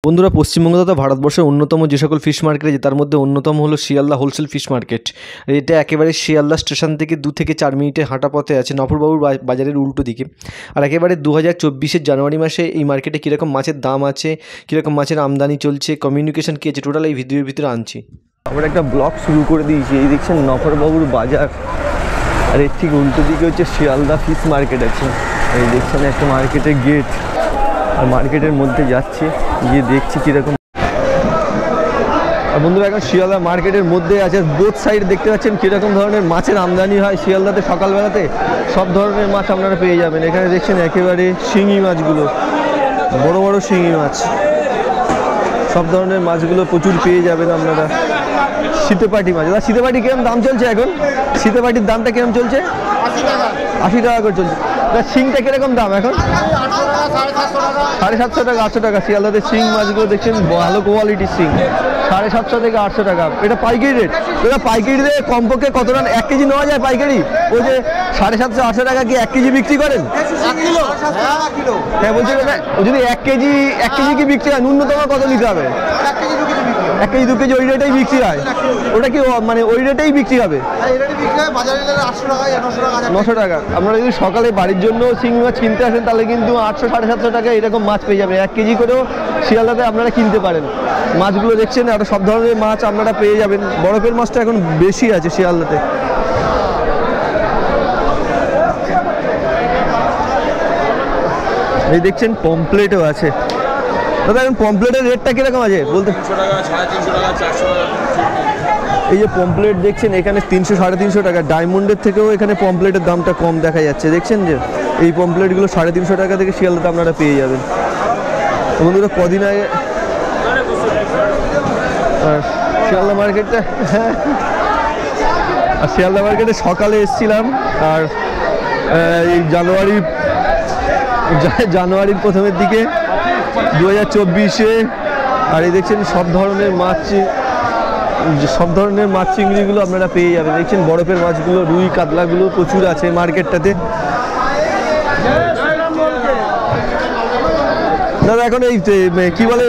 বন্ধুরা, পশ্চিমবঙ্গ তথা ভারতবর্ষের অন্যতম যে সকল ফিশ মার্কেট আছে তার মধ্যে অন্যতম হলো শিয়ালদা হোলসেল ফিশ মার্কেট। এটা একেবারে শিয়ালদা স্টেশন থেকে 2 থেকে 4 মিনিটের হাঁটা পথে আছে, নফরবাবুর বাজারের উল্টো দিকে। আর একেবারে 2024-এর জানুয়ারি মাসে এই মার্কেটে কীরকম মাছের দাম আছে, কীরকম মাছের আমদানি চলছে, কমিউনিকেশন কী আছে, টোটাল এই ভিডিওর ভিতরে আনছি। আমরা একটা ব্লগ শুরু করে দিয়েছি। এই দেখছেন নফরবাবুর বাজার, আর এর ঠিক উল্টো দিকে হচ্ছে শিয়ালদা ফিশ মার্কেট আছে। এই দেখছেন একটা মার্কেটের গেট, আর মার্কেটের মধ্যে যাচ্ছি, গিয়ে দেখছি কীরকম। আর বন্ধুরা, এখন শিয়ালদা মার্কেটের মধ্যে আছে, বোথ সাইড দেখতে পাচ্ছেন কীরকম ধরনের মাছের আমদানি হয় শিয়ালদাতে। সকালবেলাতে সব ধরনের মাছ আপনারা পেয়ে যাবেন। এখানে দেখছেন একেবারে শিঙি মাছগুলো, বড় বড় শিঙি মাছ, সব ধরনের মাছগুলো প্রচুর পেয়ে যাবেন আপনারা। শীতেপাটি মাছ, দাদা শীতেপাটি কিরকম দাম চলছে এখন? শীতেপাটির দামটা কিরকম চলছে? 80 টাকা করে চলছে। শিংটা কিরকম দাম এখন? 750 টাকা, 800 টাকা। শিয়ালদাতে শিং মাছগুলো দেখছেন ভালো কোয়ালিটির শিং, 750 থেকে 800 টাকা। এটা পাইকারি রেট। এটা পাইকারি রেট কমপক্ষে কত টাকা 1 কেজি নেওয়া যায় পাইকারি? ওই যে 750 800 টাকা কি 1 কেজি বিক্রি করেন? হ্যাঁ বলছি, যদি 1 কেজি কি বিক্রি হয়, ন্যূনতম কত নিতে হবে? 1 কেজি 2 কেজি ওই রেটেই বিক্রি হয়। ওটা কি মানে ওই রেটেই বিক্রি হবে? 900 টাকা। আপনারা যদি সকালে বাড়ির জন্য শিঙি মাছ কিনতে আসেন তাহলে কিন্তু 800 750 টাকা এরকম মাছ পেয়ে যাবেন। 1 কেজি করেও শিয়ালদাতে আপনারা কিনতে পারেন। মাছগুলো দেখছেন, আর সব ধরনের মাছ আপনারা পেয়ে যাবেন। বরফের মাছটা এখন বেশি আছে শিয়ালদাতে। এই দেখছেন পমপ্লেটও আছে। দাদা এখন পমপ্লেটের রেটটা কিরকম আছে বলতে? 300 টাকা, 350 টাকা, 400 টাকা। এই যে পমপ্লেট দেখছেন এখানে 300 350 টাকা। ডায়মন্ডের থেকেও এখানে পমপ্লেটের দামটা কম দেখা যাচ্ছে। দেখছেন যে এই পমপ্লেটগুলো 350 টাকা থেকে শিয়ালদাতে আপনারা পেয়ে যাবেন। বন্ধুরা, কদিন আগে শিয়ালদা মার্কেটটা, হ্যাঁ, আর শিয়ালদা মার্কেটে সকালে এসেছিলাম। আর এই জানুয়ারির প্রথমের দিকে 2024-এ। আর এই দেখছেন সব ধরনের মাছ চিংড়িগুলো আপনারা পেয়ে যাবেন। দেখছেন বরফের মাছগুলো, রুই কাতলাগুলো প্রচুর আছে মার্কেটটাতে। দাদা এখন এই কি বলে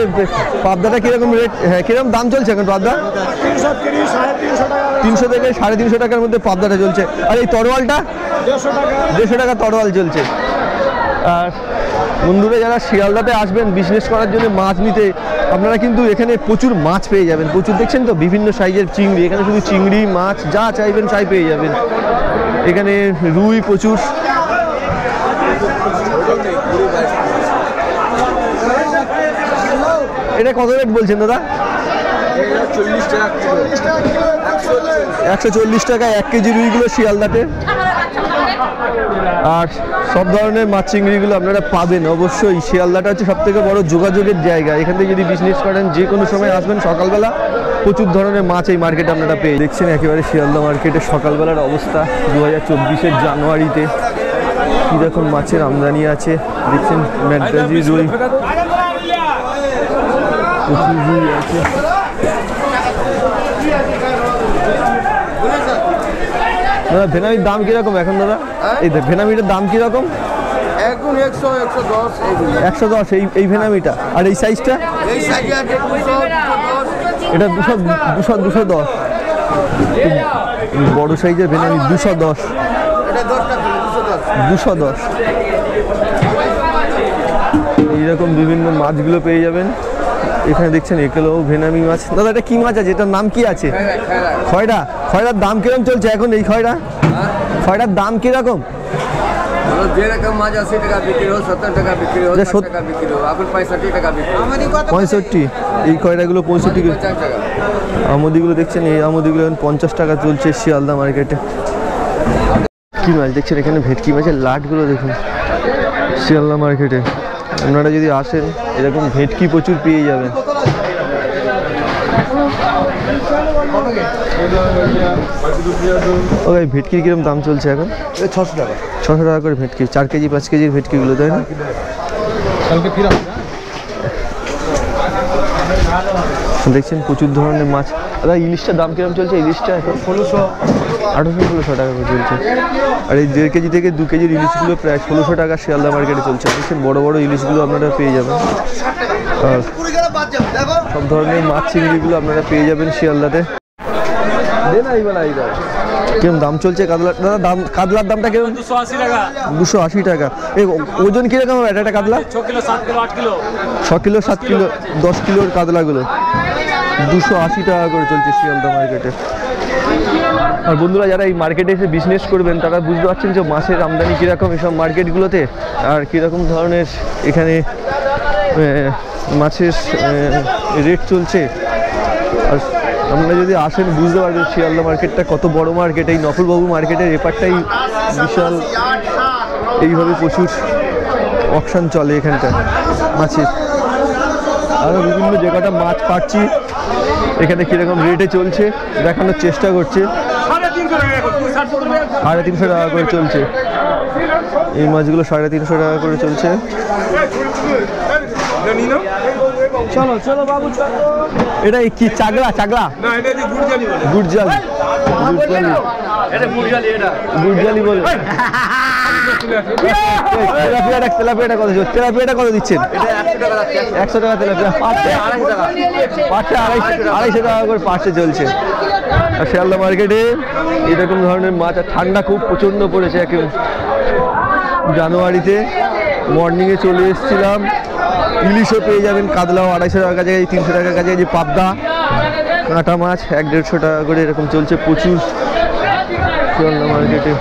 পাবদাটা কিরকম রেট, হ্যাঁ কিরকম দাম চলছে এখন পাবদা? 300 থেকে 350 টাকার মধ্যে পাবদাটা চলছে। আর এই তরোয়ালটা 150 টাকা তরোয়াল চলছে। আর বন্ধুরা, যারা শিয়ালদাতে আসবেন বিজনেস করার জন্য মাছ নিতে, আপনারা কিন্তু এখানে প্রচুর মাছ পেয়ে যাবেন। প্রচুর দেখছেন তো বিভিন্ন সাইজের চিংড়ি, এখানে শুধু চিংড়ি মাছ যা চাইবেন তাই পেয়ে যাবেন। এখানে রুই প্রচুর। এটা কত রেট বলছেন দাদা? 140 টাকা 1 কেজি রুইগুলো শিয়ালদাতে। আর সব ধরনের মাছ চিংড়িগুলো আপনারা পাবেন অবশ্যই। শিয়ালদাটা হচ্ছে সবথেকে বড় যোগাযোগের জায়গা। এখান থেকে যদি বিজনেস করেন যে কোনো সময় আসবেন সকালবেলা, প্রচুর ধরনের মাছ এই মার্কেটে আপনারা পেয়ে দেখছেন। একেবারে শিয়ালদা মার্কেটে সকালবেলার অবস্থা 2024-এর জানুয়ারিতে কীরকম মাছের আমদানি আছে দেখছেন। ম্যাড্রাজি রুই, প্রচুর রুই আছে। দাদা ভেনামির দাম কিরকম এখন? দাদা এই ভেনামিটার দাম কিরকম এখন? 110 এই ভেনামিটা। আর এই সাইজটা? এটা 210। বড় সাইজের ভেনামি 210। এইরকম বিভিন্ন মাছগুলো পেয়ে যাবেন এখানে। দেখছেন এগুলো ভেনামি মাছ। দাদা এটা কি মাছ আছে? এটার নাম কি আছে? খয়রা। খয়রার দাম কিরকম চলছে এখন? এই খয়রার দাম কিরকম? যেরকম মাছ 80 টাকা বিক্রি হয়, 70 টাকা বিক্রি হয়, 60 টাকা বিক্রি হয়, এখন 65 টাকা বিক্রি হয়। 65। এই খয়রাগুলো 65 টাকা। আমদিগুলো দেখছেন, এই আমদিগুলো এখন 50 টাকা চলছে শিয়ালদা মার্কেটে। কি মাছ দেখছেন এখানে? ভেটকি মাছের লাটগুলো দেখুন শিয়ালদা মার্কেটে। আপনারা যদি আসেন এরকম ভেটকি প্রচুর পেয়ে যাবেন। ওই ভেটকির কিরকম দাম চলছে এখন? 600 টাকা। 600 টাকা করে ভেটকি, 4 কেজি 5 কেজির ভেটকিগুলো, তাই না? দেখছেন প্রচুর ধরনের মাছ। দাদা ইলিশটার দাম কিরকম চলছে? ইলিশটা এখন 1800-1600 টাকা করে চলছে। আর এই 1.5 কেজি থেকে 2 কেজির ইলিশগুলো প্রায় 1600 টাকা শিয়ালদা মার্কেটে চলছে। দেখছেন বড় বড় ইলিশগুলো আপনারা পেয়ে যাবেন। সব ধরনের মাছ চিংড়িগুলো আপনারা পেয়ে যাবেন শিয়ালদাতে। কেমন দাম চলছে কাতলা দাদা? দাম কাতলার দামটা কেমন? 280 টাকা। 280 টাকা। এই ওজন কিরকম হবে একটা কাতলা? 6 kilo 7 kilo 8 kilo 6 kilo 7 kilo 10 কিলোর কাতলাগুলো 280 টাকা করে চলছে শিয়ালদা মার্কেটে। আর বন্ধুরা যারা এই মার্কেটে এসে বিজনেস করবেন তারা বুঝতে পারছেন যে মাছের আমদানি কীরকম এসব মার্কেটগুলোতে, আর কীরকম ধরনের এখানে মাছের রেট চলছে। আর আপনারা যদি আসেন বুঝতে পারবেন শিয়ালদা মার্কেটটা কত বড় মার্কেট। এই নকুলবাবু মার্কেটের এপারটাই বিশাল, এইভাবে প্রচুর অকশন চলে এখানটায় মাছের। আরও বিভিন্ন যে কটা মাছ পাচ্ছি এখানে কীরকম রেটে চলছে দেখানোর চেষ্টা করছে। 350 টাকা করে চলছে এই মাছগুলো, 350 টাকা করে চলছে। চলো চলো বাবু চলো। এটা কি চাগলা? চাগলা না, এটা কি গুড়জালি বলে। গুড়জালি, এটা গুড়জালি, এটা গুড়জালি বলে। তেলাপিয়াটা কত? তেলাপিয়াটা কত দিচ্ছেন? 100 টাকা তেলাপিয়া। পাঁচশে 250 টাকা করে পাঁচশে চলছে। আর শিয়ালদা মার্কেটে এরকম ধরনের মাছ। আর ঠান্ডা খুব প্রচণ্ড পড়েছে এখন জানুয়ারিতে। মর্নিংয়ে চলে এসেছিলাম। ইলিশও পেয়ে যাবেন, কাতলাও 250 টাকার কাছাকাছি, 300 টাকার কাছাকাছি। পাবদা কাঁটা মাছ 100-150 টাকা করে এরকম চলছে প্রচুর শিয়ালদা মার্কেটে।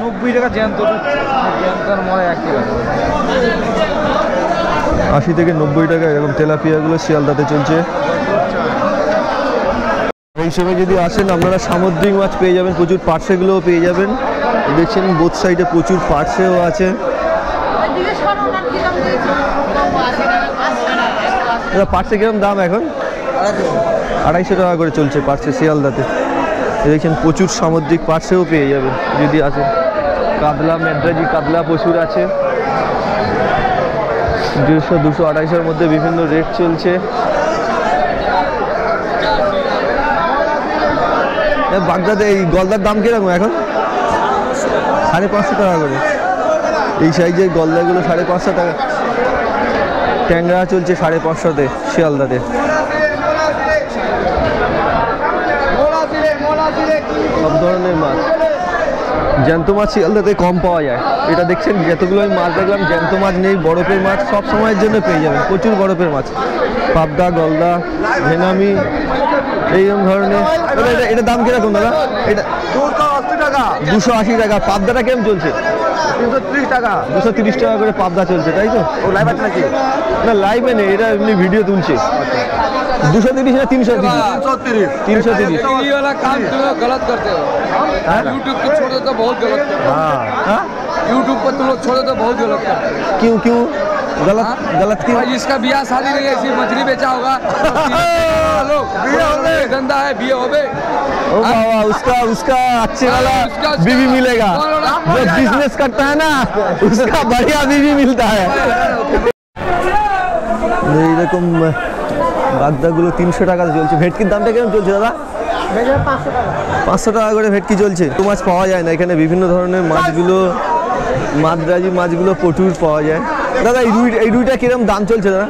90 টাকা জ্যান্ত, জ্যান্তার মরে 1 টাকা। 80 থেকে 90 টাকা এরকম তেলাপিয়াগুলো শিয়ালদাতে চলছে। এই সময় যদি আসেন আপনারা সামুদ্রিক মাছ পেয়ে যাবেন, প্রচুর পার্সেগুলোও পেয়ে যাবেন। দেখছেন বোথ সাইডে প্রচুর পার্সেও আছে। পার্সে কিরকম দাম এখন? 250 টাকা করে চলছে পার্সে শিয়ালদাতে। দেখছেন প্রচুর সামুদ্রিক পার্সেও পেয়ে যাবেন যদি আসেন। কাতলা, মেডরাজি কাতলা প্রচুর আছে। 150, 200, 250-এর মধ্যে বিভিন্ন রেট চলছে। বাগদাতে এই গলদার দাম কিরকম এখন? 550 টাকা করে। এই সাইজের গলদাগুলো 550 টাকা। ট্যাংরা চলছে 550-তে শিয়ালদাতে। সব ধরনের মাছ, জ্যান্ত মাছ শিয়ালদাতে কম পাওয়া যায়। এটা দেখছেন যতগুলো আমি মাছ দেখলাম জ্যান্ত মাছ নেই, বরফের মাছ সব সময়ের জন্য পেয়ে যাবেন, প্রচুর বরফের মাছ। পাবদা, গলদা, ভেনামি এইরকম ধরনের। এটার দাম কিরকম দাদা? এটা 280 টাকা। 280 টাকা। পাবদাটা কেমন চলছে? 330 টাকা। 230 টাকা করে পাবদা চলছে, তাই তো? ও লাইভ আছে নাকি? না লাইভে নেই, এটা এমনি ভিডিও তুলছে। 230 না 330? 330। ये वाला काम तुम लोग गलत करते हो। यूट्यूब को छोड़ देते हो, बहुत गलत करते हो। हाँ, यूट्यूब पर तुम लोग छोड़ देते हो, बहुत गलत करते हो। क्यों क्यों गलत? गलत क्यों? भाई जिसका बिया शादी नहीं है, ऐसी मछली बेचा होगा। धंधा है बिया हो बे। ओ बाबा, उसका अच्छे वाला उसका बीवी मिलेगा। जो बिजनेस करता है ना उसका बढ़िया बीवी मिलता है। এইরকম বাগদাগুলো 300 টাকা চলছে। ভেটকির দামটা কেমন চলছে দাদা? 500 টাকা করে ভেটকি চলছে। তো মাছ পাওয়া যায় না এখানে, বিভিন্ন ধরনের মাছগুলো, মাদ্রাজি মাছগুলো প্রচুর পাওয়া যায়। দাদা এই রুইটা কিরকম দাম চলছে দাদা?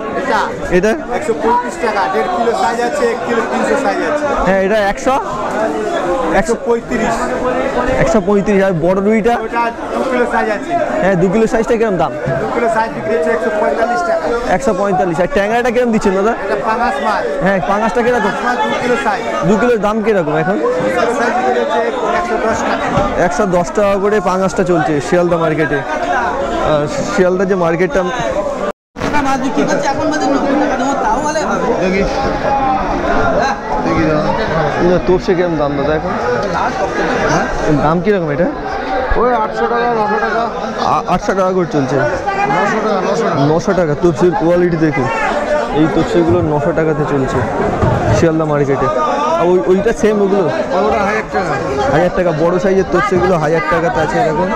এটা 135 টাকা। 1.5 কিলো সাইজ আছে, 1 কিলো 300 সাইজ আছে। হ্যাঁ, এটা 135। আর বড় রুইটা? ওটা 2 কিলো সাইজ আছে। হ্যাঁ, 2 কিলো সাইজটা কিরকম দাম? 2 কিলো সাইজ বিক্রি হচ্ছে 145 টাকা। 145। আর ট্যাংরাটা কিরকম দিচ্ছেন দাদা? এটা পাঙাশ মাছ। হ্যাঁ, পাঙাশটা কিরকম? মাছ 2 কিলো সাইজ। 2 কিলোর দাম কিরকম এখন? 2 কিলো সাইজ বিক্রি হচ্ছে 110 টাকা। 110 টাকা করে পাঙাশটা চলছে শিয়ালদা মার্কেটে। আর শিয়ালদা যে মার্কেটটা মাছ বিক্রি করছে এখন মাঝে 90 টাকা দেবো, তাও বলে হবে। তোপসে কিরকম দাম দাদা এখন? দাম কিরকম এটা? ওই 800 টাকা, 900 টাকা। 800 টাকা করে চলছে। 900 টাকা, 900 টাকা। তোপসির কোয়ালিটি দেখুন, এই তোপসিগুলো 900 টাকাতে চলছে শিয়ালদা মার্কেটে। আর ওইটা সেম ওগুলো? ওটা 1000 টাকা। 1000 টাকা। বড় সাইজের তোপসিগুলো 1000 টাকাতে আছে এখন।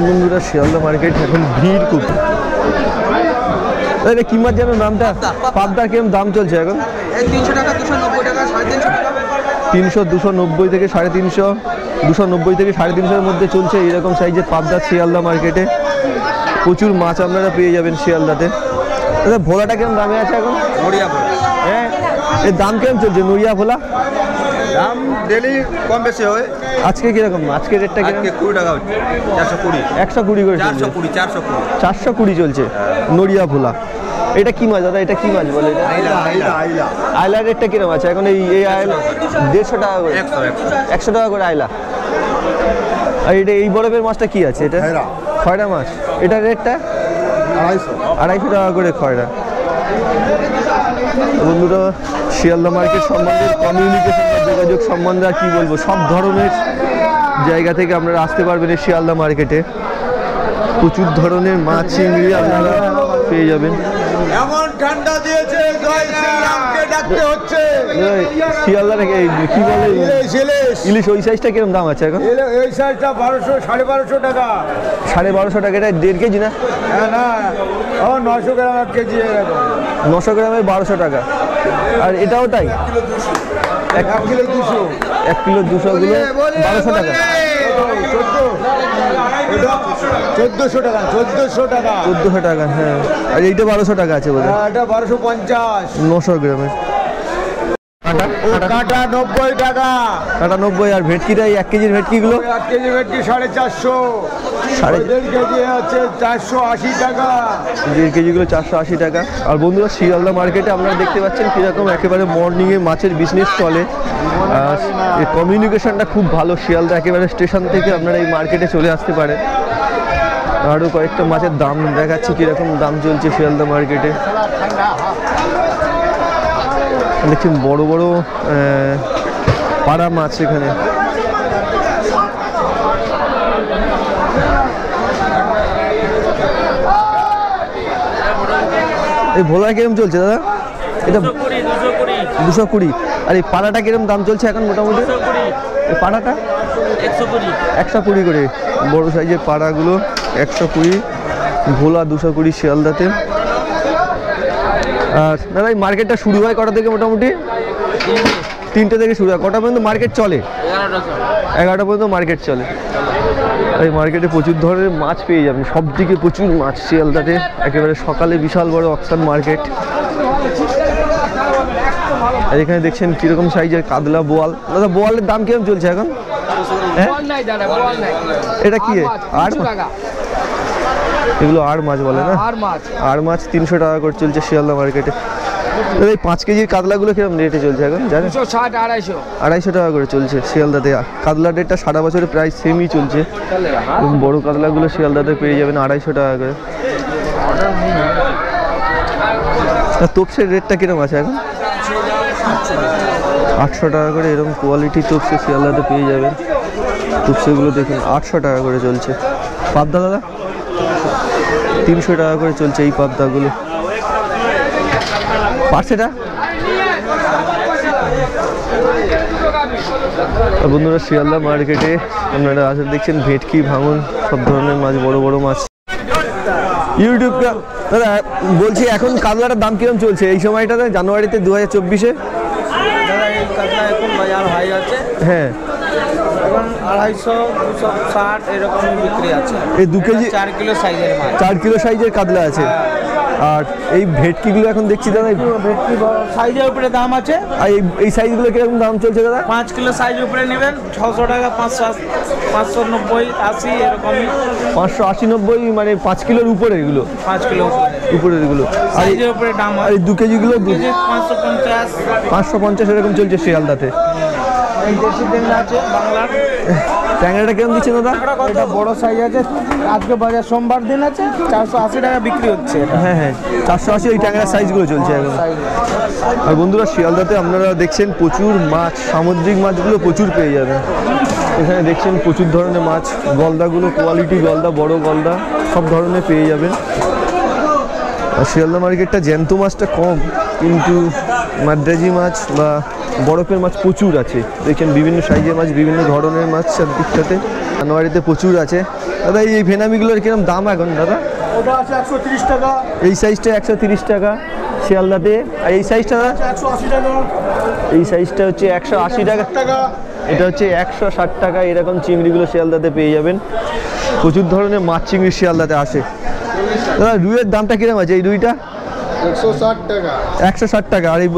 বন্ধুরা শিয়ালদা মার্কেট এখন ভিড় খুব। এটা কি মাছ যেন নামটা? পাবদার কেমন দাম চলছে এখন? 300 টাকা, 290 টাকা, 350 টাকা। 300, 290 থেকে 350, 290 থেকে 350-এর মধ্যে চলছে এইরকম সাইজের পাবদা শিয়ালদা মার্কেটে। প্রচুর মাছ আপনারা পেয়ে যাবেন শিয়ালদাতে। দাদা ভোলাটা কেমন দামে আছে এখন? নড়িয়া ভোলা হ্যাঁ, এর দাম কেমন চলছে নড়িয়া ভোলা? দাম ডেলি কম বেশি হয়। আজকে কিরকম? আজকে রেটটা কিরকম? 20 টাকা হচ্ছে, 420 120 করে চলছে। 420 চলছে নড়িয়া ভোলা। এটা কি মাছ দাদা? এটা কি মাছ বলে? আইলা রেটটা কিরকম আছে এখন? এই আইলা 150 টাকা করে, 100 টাকা করে আইলা। আর এটা এই বরফের মাছটা কি আছে? এটা খয়রা মাছ। এটা রেটটা 250 টাকা করে খয়রা। বন্ধুরা শিয়ালদা মার্কেট সম্বন্ধে, কমিউনিকেশন বা যোগাযোগ সম্বন্ধে আর কি বলবো, সব ধরনের জায়গা থেকে আপনারা আসতে পারবেন এই শিয়ালদা মার্কেটে। প্রচুর ধরনের মাছ চিংড়ি আপনারা পেয়ে যাবেন। এমন ঠান্ডা দিয়েছে, জয় শ্রীরামকে ডাকতে হচ্ছে। শিয়ালদা থেকে কি বলে ইলিশ, ওই সাইজটা কিরকম দাম আছে এখন? এই সাইজটা 1200, 1250 টাকা। 1250 টাকা। এটা 1.5 কেজি না? হ্যাঁ না, 900 গ্রাম 1 কেজি। 900 গ্রামের 1200 টাকা। আর এটাও তাই? 1 কিলো 200। 1 কিলো 200 গুলো 1200 টাকা। 1400 টাকা। 1400 টাকা। হ্যাঁ, আর এইটা 1200 টাকা আছে বোধ হয়। এটা 1250। 900 গ্রামের। কাঁটা 90 টাকা। কাটা 90। আর ভেটকিটা, এই 1 কেজির ভেটকিগুলো? 1 কেজি ভেটকি 450। 1.5 কেজি আছে 480 টাকা। 1.5 কেজিগুলো 480 টাকা। আর বন্ধুরা শিয়ালদা মার্কেটে আপনারা দেখতে পাচ্ছেন কীরকম একেবারে মর্নিংয়ে মাছের বিজনেস চলে। আর এই কমিউনিকেশনটা খুব ভালো। শিয়ালদা একেবারে স্টেশন থেকে আপনারা এই মার্কেটে চলে আসতে পারেন। আরও কয়েকটা মাছের দাম দেখাচ্ছি কীরকম দাম চলছে শিয়ালদা মার্কেটে। দেখছেন বড় বড় পাড়া মাছ এখানে। এই ভোলা কিরম চলছে দাদা? এটা 220। আর এই পাড়াটা কিরম দাম চলছে এখন মোটামুটি? এই পাড়াটা 120 করে। বড় সাইজের পাড়াগুলো 120, ভোলা 220 শিয়ালদাতে। আর দাদা এই মার্কেটটা শুরু হয় কটা থেকে মোটামুটি? 3টে থেকে শুরু হয়। কটা পর্যন্ত মার্কেট চলে? 11টা পর্যন্ত মার্কেট চলে। এই মার্কেটে প্রচুর ধরনের মাছ পেয়ে যাবেন, সব দিকে প্রচুর মাছ শিয়ালদাতে। একেবারে সকালে বিশাল বড় অকশন মার্কেট। আর এখানে দেখছেন কীরকম সাইজের কাতলা, বোয়াল। দাদা বোয়ালের দাম কিরকম চলছে এখন? হ্যাঁ, এটা কি? আর এগুলো আর মাছ বলে না? আর মাছ 300 টাকা করে চলছে শিয়ালদা মার্কেটে। এই 5 কেজির কাতলাগুলো কিরকম রেটে চলছে এখন জানেন? 250 টাকা করে চলছে শিয়ালদাতে। কাতলা রেটটা সারা বছরে প্রায় সেমই চলছে। বড় কাতলাগুলো শিয়ালদাতে পেয়ে যাবেন 250 টাকা করে। আর তোপসের রেটটা কিরকম আছে এখন? 800 টাকা করে। এরকম কোয়ালিটি তোপসে শিয়ালদাতে পেয়ে যাবেন। তোপসেগুলো দেখুন 800 টাকা করে চলছে। পাবদা দাদা 300 টাকা করে চলছে এই পাবদাগুলো। পার্সেটা বন্ধুরা শিয়ালদা মার্কেটে আপনারা আসলে দেখছেন ভেটকি, ভাঙন, সব ধরনের মাছ, বড় বড় মাছ। ইউটিউব দাদা বলছি এখন কাতলাটার দাম কিরকম চলছে এই সময়টাতে জানুয়ারিতে 2024-এ? এখন বাজার হাই আছে। হ্যাঁ, এখন 250, 260 এরকমই বিক্রি আছে। এই 2 কেজি 4 কিলো সাইজের মাছ। 4 কিলো সাইজের কাতলা আছে। আর এই ভেটকিগুলো এখন দেখছি দাদা ভেটকি সাইজের উপরে দাম আছে। আর এই সাইজগুলো কিরকম দাম চলছে দাদা? 5 কিলো সাইজ উপরে নেবেন 600 টাকা, 590, 80 এরকমই। 580, 90 মানে 5 কিলোর উপরে এগুলো? 5 কিলো উপরের এগুলো। আর সাইজের উপরে দাম আর এই 2 কেজিগুলো 550। 550 এরকম চলছে শিয়ালদাতে। এই দেশি ট্যাংরা আছে বাংলার। ট্যাংরাটা কেমন দিচ্ছে দাদা? এটা বড় সাইজ আছে। আজকে বাজার সোমবার দিন আছে, 480 টাকা বিক্রি হচ্ছে। হ্যাঁ হ্যাঁ, 480 এই ট্যাংরার সাইজগুলো চলছে এখন। আর বন্ধুরা শিয়ালদাতে আপনারা দেখছেন প্রচুর মাছ, সামুদ্রিক মাছগুলো প্রচুর পেয়ে যাবেন। এখানে দেখছেন প্রচুর ধরনের মাছ, গলদাগুলো কোয়ালিটি গলদা, বড় গলদা সব ধরনের পেয়ে যাবেন। আর শিয়ালদা মার্কেটটা জ্যান্ত মাছটা কম, কিন্তু মাদ্রাজি মাছ বা বরফের মাছ প্রচুর আছে। দেখছেন বিভিন্ন সাইজের মাছ, বিভিন্ন ধরনের মাছ চারদিকটাতে। জানুয়ারিতে প্রচুর আছে। দাদা এই ভেনামিগুলোর কিরকম দাম এখন দাদা? ওটা আছে 130 টাকা, এই সাইজটা 130 টাকা শিয়ালদাতে। আর এই সাইজটা 180 টাকা, এই সাইজটা হচ্ছে 180 টাকা, এটা হচ্ছে 160 টাকা। এরকম চিংড়িগুলো শিয়ালদাতে পেয়ে যাবেন। প্রচুর ধরনের মাছ চিংড়ি শিয়ালদাতে আসে। দাদা রুইয়ের দামটা কিরকম আছে? এই রুইটা 160 টাকা, 160 টাকা। আর এই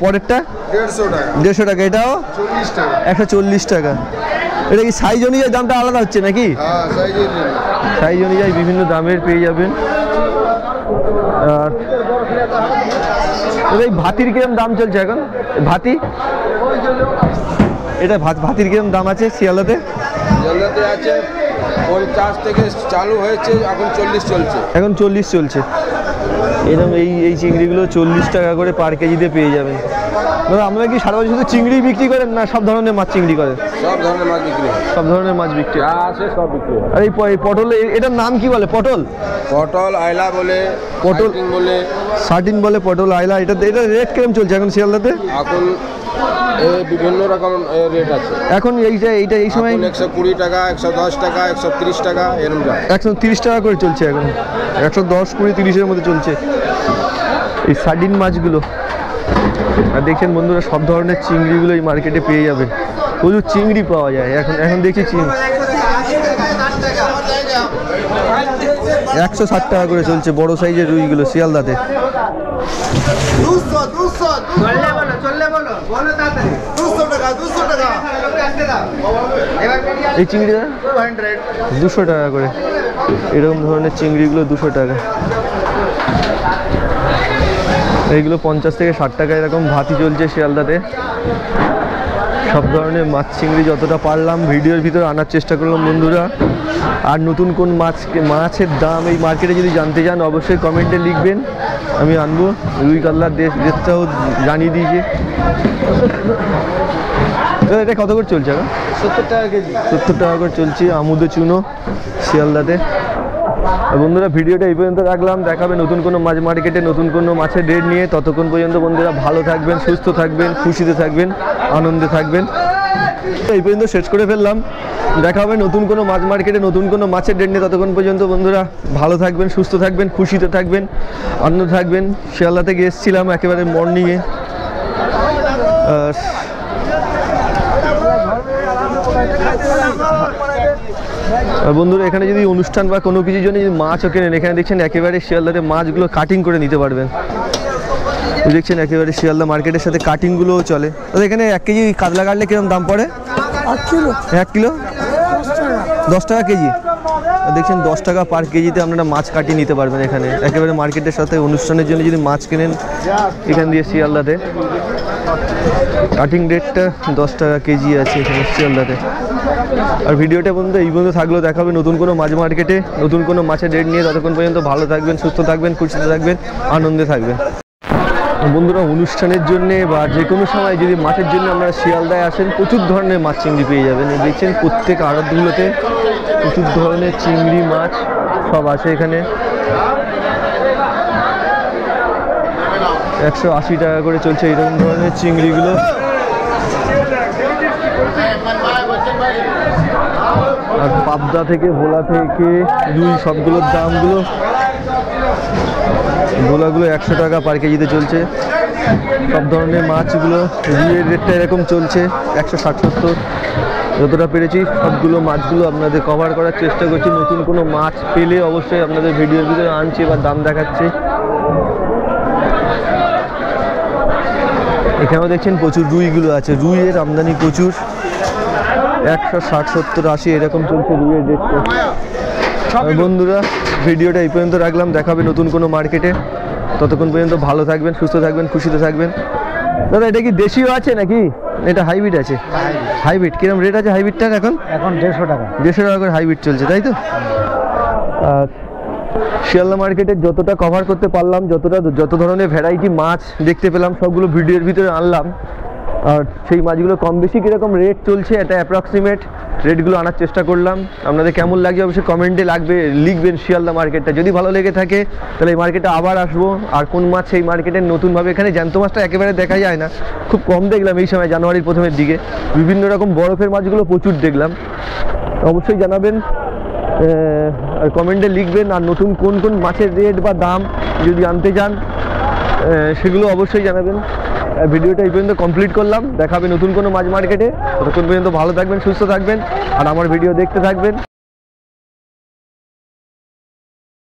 পরেরটা 150 টাকা, 150 টাকা। এটাও 40 টাকা। 140 টাকা। এটা কি সাইজ অনুযায়ী দামটা আলাদা হচ্ছে নাকি? হ্যাঁ, সাইজের জন্য। সাইজ অনুযায়ী বিভিন্ন দামের পেয়ে যাবেন। আর এই ভাতির কিরম দাম চলছে এখন? ভাতি এটা ভাতির কিরম দাম আছে শিয়ালদাতে? জেলাতে আছে 50 থেকে চালু হয়েছে, এখন 40 চলছে। এখন 40 চলছে। এরকম এই চিংড়িগুলো 40 টাকা করে পার কেজিতে পেয়ে যাবেন। দাদা আপনারা কি সারা বছর শুধু চিংড়ি বিক্রি করেন না সব ধরনের মাছ চিংড়ি করেন? সব ধরনের মাছ বিক্রি হয়, সব ধরনের মাছ বিক্রি যা আছে সব বিক্রি হয়। আর এই পটল এটার নাম কি বলে? পটল, পটল আইলা বলে, পটল সাইটিং বলে। সার্টিন বলে, পটল আইলা। এটা রেট কিরম চলছে এখন শিয়ালদাতে? এখন বিভিন্ন রকম রেট আছে। এখন এইটা এই সময় 120 টাকা, 110 টাকা, 130 টাকা এরকম যায়। 130 টাকা করে চলছে এখন। 110, 20, 30-এর মধ্যে চলছে এই সার্ডিন মাছগুলো। আর দেখছেন বন্ধুরা সব ধরনের চিংড়িগুলো এই মার্কেটে পেয়ে যাবেন। প্রচুর চিংড়ি পাওয়া যায় এখন দেখছি 160 টাকা করে চলছে বড় সাইজের রুইগুলো শিয়ালদাতে। এই চিংড়িটা 200 টাকা করে। এরকম ধরনের চিংড়িগুলো 200 টাকা। এইগুলো 50 থেকে 60 টাকা এরকম ভাতি চলছে শিয়ালদাতে। সব ধরনের মাছ চিংড়ি যতটা পারলাম ভিডিওর ভিতরে আনার চেষ্টা করলাম বন্ধুরা। আর নতুন কোন মাছের দাম এই মার্কেটে যদি জানতে চান অবশ্যই কমেন্টে লিখবেন, আমি আনবো। রুই কাতলার রেটটাও জানিয়ে দিয়েছি। এটা কত করে চলছে এখন? 70 টাকা কেজি। 70 টাকা করে চলছে আমুদে চুনো শিয়ালদাতে। বন্ধুরা ভিডিওটা এই পর্যন্ত রাখলাম। দেখাবে নতুন কোনো মাছ মার্কেটে নতুন কোনো মাছের রেট নিয়ে। ততক্ষণ পর্যন্ত বন্ধুরা ভালো থাকবেন, সুস্থ থাকবেন, খুশিতে থাকবেন, আনন্দে থাকবেন। এই পর্যন্ত শেষ করে ফেললাম। দেখা হবে নতুন কোনো মাছ মার্কেটে নতুন কোনো মাছের রেট নিয়ে। ততক্ষণ পর্যন্ত বন্ধুরা ভালো থাকবেন, সুস্থ থাকবেন, খুশিতে থাকবেন, আনন্দ থাকবেন। শিয়ালদা থেকে এসেছিলাম একেবারে মর্নিংয়ে। আর বন্ধুরা এখানে যদি অনুষ্ঠান বা কোনো কিছুর জন্য যদি মাছও কেনেন, এখানে দেখছেন একেবারে শিয়ালদাতে মাছগুলো কাটিং করে নিতে পারবেন। দেখছেন একেবারে শিয়ালদা মার্কেটের সাথে কাটিংগুলোও চলে। তাহলে এখানে 1 কেজি কাতলা কাটলে কিরকম দাম পড়ে? 1 কিলো 10 টাকা কেজি। দেখছেন 10 টাকা পার কেজিতে আপনারা মাছ কাটিয়ে নিতে পারবেন এখানে একেবারে মার্কেটের সাথে। অনুষ্ঠানের জন্য যদি মাছ কেনেন এখান দিয়ে শিয়ালদাতে কাটিং রেটটা 10 টাকা কেজি আছে এখানে শিয়ালদাতে। আর ভিডিওটা বন্ধু এই পর্যন্ত থাকলো। দেখাবে নতুন কোনো মাছ মার্কেটে নতুন কোনো মাছের রেট নিয়ে। ততক্ষণ পর্যন্ত ভালো থাকবেন, সুস্থ থাকবেন, খুশিতে থাকবেন, আনন্দে থাকবেন। বন্ধুরা অনুষ্ঠানের জন্য বা যে কোনো সময় যদি মাছের জন্য আপনারা শিয়ালদায় আসেন প্রচুর ধরনের মাছ চিংড়ি পেয়ে যাবেন। দেখছেন প্রত্যেক আড়তগুলোতে প্রচুর ধরনের চিংড়ি মাছ সব আছে এখানে। 180 টাকা করে চলছে এরকম ধরনের চিংড়িগুলো। আর পাবদা থেকে ভোলা থেকে রুই সবগুলোর দামগুলো, ভোলাগুলো 100 টাকা পার কেজিতে চলছে। সব ধরনের মাছগুলো রুইয়ের রেটটা এরকম চলছে 160-70। যতটা পেরেছি সবগুলো মাছগুলো আপনাদের কভার করার চেষ্টা করছি। নতুন কোনো মাছ পেলে অবশ্যই আপনাদের ভিডিওর ভিতরে আনছি বা দাম দেখাচ্ছি। এখানেও দেখছেন প্রচুর রুইগুলো আছে, রুইয়ের আমদানি প্রচুর। 160, 70, 80 এরকম চলছে রুইয়ের রেটটা। বন্ধুরা ভিডিওটা এই পর্যন্ত রাখলাম। দেখাবে নতুন কোনো মার্কেটে। ততক্ষণ পর্যন্ত ভালো থাকবেন, সুস্থ থাকবেন, খুশিতে থাকবেন। দাদা এটা কি দেশীয় আছে নাকি এটা হাইব্রিড আছে? হাইব্রিড কিরকম রেট আছে হাইব্রিডটার এখন? 150 টাকা। 150 টাকা করে হাইব্রিড চলছে তাই তো? আর শিয়ালদা মার্কেটে যতটা কভার করতে পারলাম, যত ধরনের ভ্যারাইটি মাছ দেখতে পেলাম সবগুলো ভিডিওর ভিতরে আনলাম। আর সেই মাছগুলো কম বেশি কীরকম রেট চলছে এটা অ্যাপ্রক্সিমেট রেটগুলো আনার চেষ্টা করলাম। আপনাদের কেমন লাগছে অবশ্যই কমেন্টে লিখবেন শিয়ালদা মার্কেটটা। যদি ভালো লেগে থাকে তাহলে এই মার্কেটে আবার আসবো। আর কোন মাছ সেই মার্কেটে নতুনভাবে, এখানে জ্যান্ত মাছটা একেবারে দেখা যায় না, খুব কম দেখলাম এই সময় জানুয়ারির প্রথমের দিকে। বিভিন্ন রকম বরফের মাছগুলো প্রচুর দেখলাম। অবশ্যই জানাবেন আর কমেন্টে লিখবেন। আর নতুন কোন কোন মাছের রেট বা দাম যদি জানতে চান সেগুলো অবশ্যই জানাবেন। ভিডিওটা এই পর্যন্ত কমপ্লিট করলাম, দেখাবে নতুন কোনো মাছ মার্কেটে। ততক্ষণ পর্যন্ত ভালো থাকবেন, সুস্থ থাকবেন, আর আমার ভিডিও দেখতে থাকবেন।